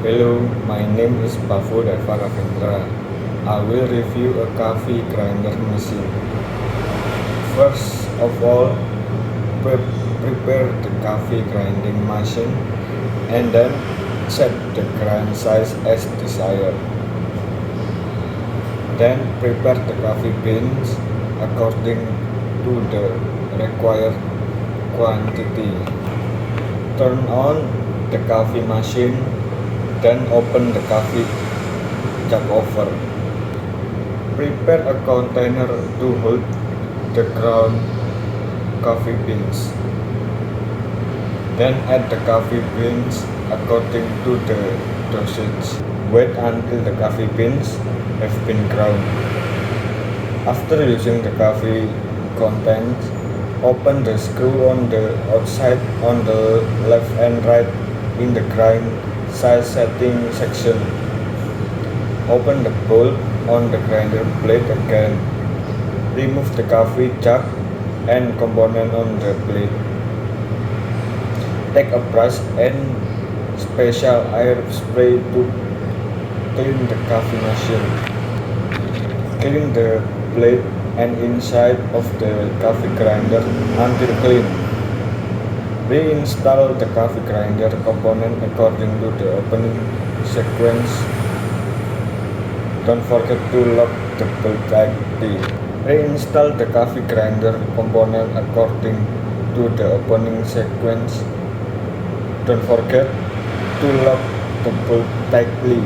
Hello, my name is Bavo Daiva Kavindra. I will review a coffee grinder machine. First of all, prepare the coffee grinding machine and then set the grind size as desired. Then prepare the coffee beans according to the required quantity. Turn on the coffee machine, then open the coffee jug over. Prepare a container to hold the ground coffee beans. Then add the coffee beans according to the dosage. Wait until the coffee beans have been ground. After using the coffee contents, open the screw on the outside on the left and right in the grind size setting section. Open the bowl on the grinder blade again. Remove the coffee jug and component on the blade. Take a brush and special air spray to clean the coffee machine. Clean the blade and inside of the coffee grinder until clean. Reinstall the coffee grinder component according to the opening sequence. Don't forget to lock the bolt tightly. Reinstall the coffee grinder component according to the opening sequence. Don't forget to lock the bolt tightly.